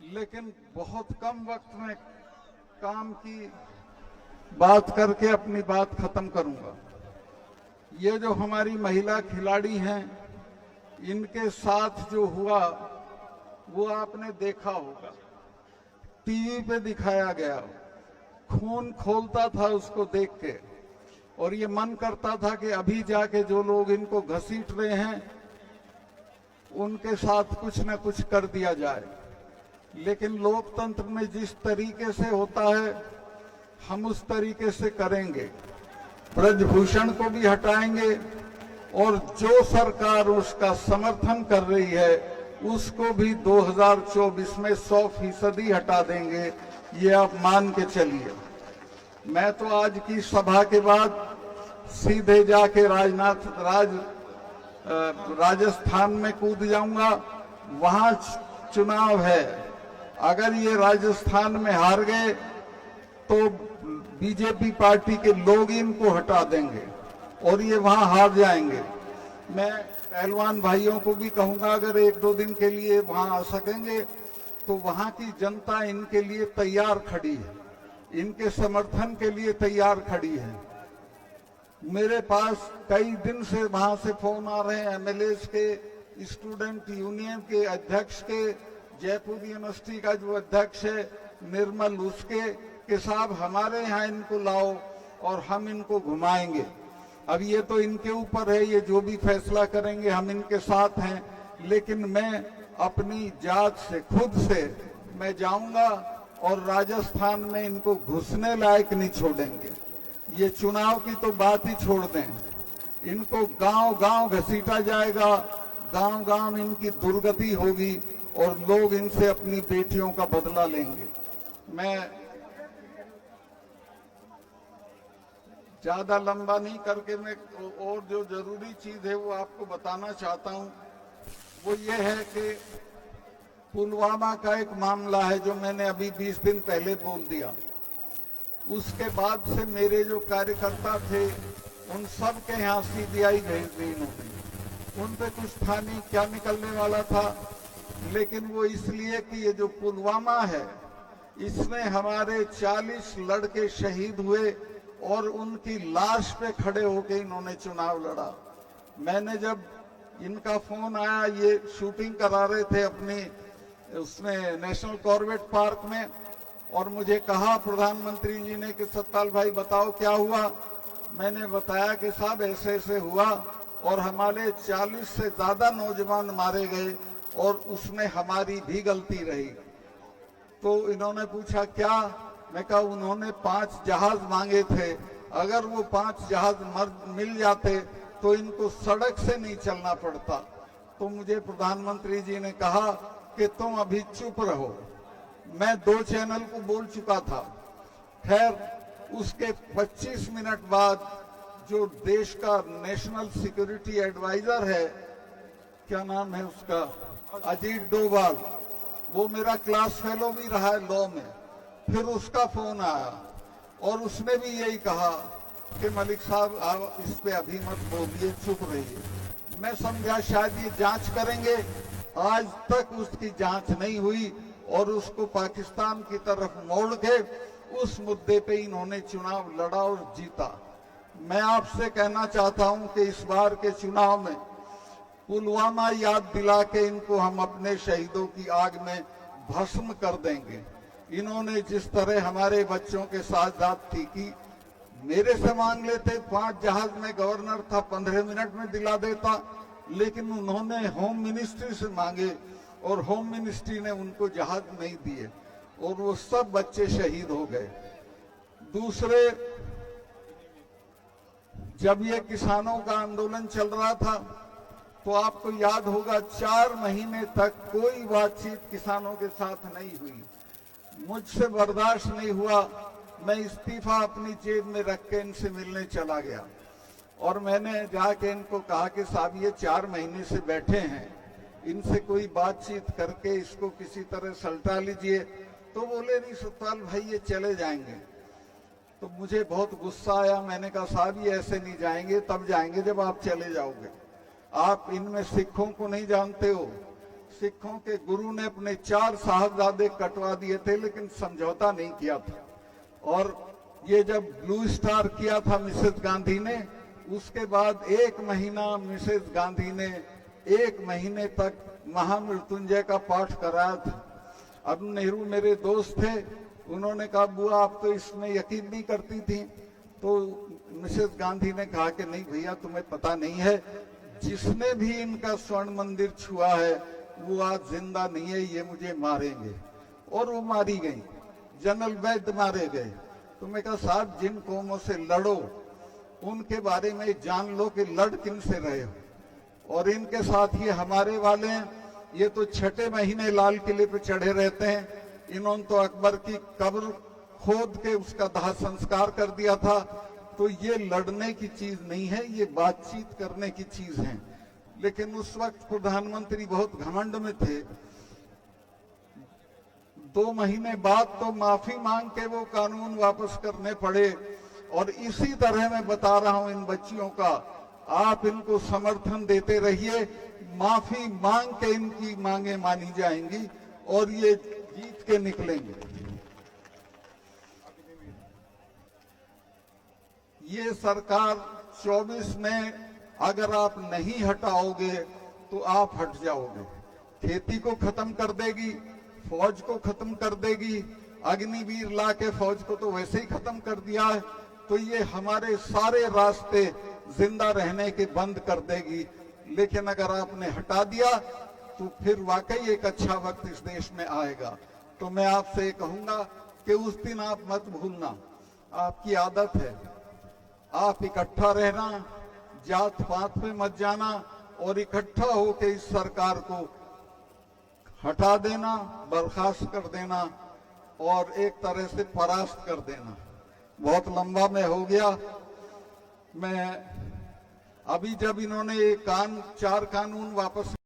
लेकिन बहुत कम वक्त में काम की बात करके अपनी बात खत्म करूंगा। ये जो हमारी महिला खिलाड़ी हैं, इनके साथ जो हुआ वो आपने देखा होगा, टीवी पे दिखाया गया, खून खोलता था उसको देख के, और ये मन करता था कि अभी जाके जो लोग इनको घसीट रहे हैं उनके साथ कुछ न कुछ कर दिया जाए। लेकिन लोकतंत्र में जिस तरीके से होता है हम उस तरीके से करेंगे। ब्रजभूषण को भी हटाएंगे और जो सरकार उसका समर्थन कर रही है उसको भी 2024 में 100% हटा देंगे, ये आप मान के चलिए। मैं तो आज की सभा के बाद सीधे जाके राजस्थान में कूद जाऊंगा, वहां चुनाव है। अगर ये राजस्थान में हार गए तो बीजेपी पार्टी के लोग इनको हटा देंगे और ये वहां हार जाएंगे। मैं पहलवान भाइयों को भी कहूंगा, अगर 1-2 दिन के लिए वहां आ सकेंगे तो वहां की जनता इनके लिए तैयार खड़ी है, इनके समर्थन के लिए तैयार खड़ी है। मेरे पास कई दिन से वहां से फोन आ रहे हैं, एमएलए के, स्टूडेंट यूनियन के अध्यक्ष के, जयपुर यूनिवर्सिटी का जो अध्यक्ष है निर्मल, उसके कि साहब हमारे यहाँ इनको लाओ और हम इनको घुमाएंगे। अब ये तो इनके ऊपर है, ये जो भी फैसला करेंगे हम इनके साथ हैं, लेकिन मैं अपनी जात से खुद से मैं जाऊंगा और राजस्थान में इनको घुसने लायक नहीं छोड़ेंगे। ये चुनाव की तो बात ही छोड़ दें, इनको गांव-गांव घसीटा जाएगा, गांव-गांव इनकी दुर्गति होगी और लोग इनसे अपनी बेटियों का बदला लेंगे। मैं ज्यादा लंबा नहीं करके मैं और जो जरूरी चीज है वो आपको बताना चाहता हूं। वो ये है कि पुलवामा का एक मामला है जो मैंने अभी 20 दिन पहले बोल दिया। उसके बाद से मेरे जो कार्यकर्ता थे उन सब के यहाँ सीबीआई भेज दी इन्होंने। उन पे कुछ था नहीं, क्या निकलने वाला था, लेकिन वो इसलिए कि ये जो पुलवामा है इसमें हमारे 40 लड़के शहीद हुए और उनकी लाश पे खड़े होके इन्होंने चुनाव लड़ा। मैंने जब इनका फोन आया, ये शूटिंग करा रहे थे अपनी उसमें नेशनल कॉर्बेट पार्क में, और मुझे कहा प्रधानमंत्री जी ने कि सत्ताल भाई बताओ क्या हुआ। मैंने बताया कि साहब ऐसे ऐसे हुआ और हमारे 40 से ज्यादा नौजवान मारे गए और उसमें हमारी भी गलती रही। तो इन्होंने पूछा क्या, मैं कहा उन्होंने 5 जहाज मांगे थे, अगर वो 5 जहाज मिल जाते तो इनको सड़क से नहीं चलना पड़ता। तो मुझे प्रधानमंत्री जी ने कहा कि तुम अभी चुप रहो। मैं 2 चैनल को बोल चुका था। खैर उसके 25 मिनट बाद जो देश का नेशनल सिक्योरिटी एडवाइजर है, क्या नाम है उसका, अजीत डोभाल, वो मेरा क्लास फेलो भी रहा है लॉ में, फिर उसका फोन आया और उसने भी यही कहा कि मलिक साहब आप इस पे अभी मत बोलिए, चुप रहिए। मैं समझा शायद ये जांच करेंगे, आज तक उसकी जांच नहीं हुई और उसको पाकिस्तान की तरफ मोड़ के उस मुद्दे पे इन्होंने चुनाव लड़ा और जीता। मैं आपसे कहना चाहता हूं कि इस बार के चुनाव में पुलवामा याद दिला के इनको हम अपने शहीदों की आग में भस्म कर देंगे। इन्होंने जिस तरह हमारे बच्चों के साथ जाती की, मेरे से मांग लेते, 5 जहाज में गवर्नर था, 15 मिनट में दिला देता, लेकिन उन्होंने होम मिनिस्ट्री से मांगे और होम मिनिस्ट्री ने उनको जहाज नहीं दिए और वो सब बच्चे शहीद हो गए। दूसरे, जब ये किसानों का आंदोलन चल रहा था तो आपको याद होगा 4 महीने तक कोई बातचीत किसानों के साथ नहीं हुई। मुझसे बर्दाश्त नहीं हुआ, मैं इस्तीफा अपनी जेब में रख के इनसे मिलने चला गया और मैंने जाके इनको कहा कि साहब ये 4 महीने से बैठे हैं, इनसे कोई बातचीत करके इसको किसी तरह सल्टा लीजिए। तो बोले नहीं सत्पाल भाई ये चले जाएंगे। तो मुझे बहुत गुस्सा आया, मैंने कहा साहब ये ऐसे नहीं जाएंगे, तब जाएंगे जब आप चले जाओगे। आप इनमें सिखों को नहीं जानते हो, सिखों के गुरु ने अपने 4 साहबजादे कटवा दिए थे, लेकिन समझौता नहीं किया था। और ये जब ब्लू स्टार किया था मिसेस गांधी ने, उसके बाद 1 महीना मिसेस गांधी ने 1 महीने तक महामृत्युंजय का पाठ कराया था। अब नेहरू मेरे दोस्त थे, उन्होंने कहा बुआ आप तो इसमें यकीन नहीं करती थी, तो मिसेस गांधी ने कहा कि नहीं भैया तुम्हें पता नहीं है, जिसने भी इनका स्वर्ण मंदिर छुआ है वो आज जिंदा नहीं है, ये मुझे मारेंगे। और वो मारी गई, जनरल वैद्य मारे गए। तो मैं कहा साहब जिन कौमों से लड़ो उनके बारे में जान लो कि लड़ किन से रहे हो, और इनके साथ ये हमारे वाले हैं, ये तो 6 महीने लाल किले पे चढ़े रहते हैं। इन्होंने तो अकबर की कब्र खोद के उसका दाह संस्कार कर दिया था। तो ये लड़ने की चीज नहीं है, ये बातचीत करने की चीज है। लेकिन उस वक्त प्रधानमंत्री बहुत घमंड में थे। 2 महीने बाद तो माफी मांग के वो कानून वापस करने पड़े। और इसी तरह मैं बता रहा हूं इन बच्चियों का, आप इनको समर्थन देते रहिए, माफी मांग के इनकी मांगे मानी जाएंगी और ये जीत के निकलेंगे। ये सरकार 24 में अगर आप नहीं हटाओगे तो आप हट जाओगे। खेती को खत्म कर देगी, फौज को खत्म कर देगी, अग्निवीर ला के फौज को तो वैसे ही खत्म कर दिया है। तो ये हमारे सारे रास्ते जिंदा रहने के बंद कर देगी। लेकिन अगर आपने हटा दिया तो फिर वाकई एक अच्छा वक्त इस देश में आएगा। तो मैं आपसे कहूंगा कि उस दिन आप मत भूलना, आपकी आदत है, आप इकट्ठा रहना, जात पात में मत जाना और इकट्ठा होकर इस सरकार को हटा देना, बर्खास्त कर देना और एक तरह से परास्त कर देना। बहुत लंबा में हो गया। मैं अभी जब इन्होंने 4 कानून वापस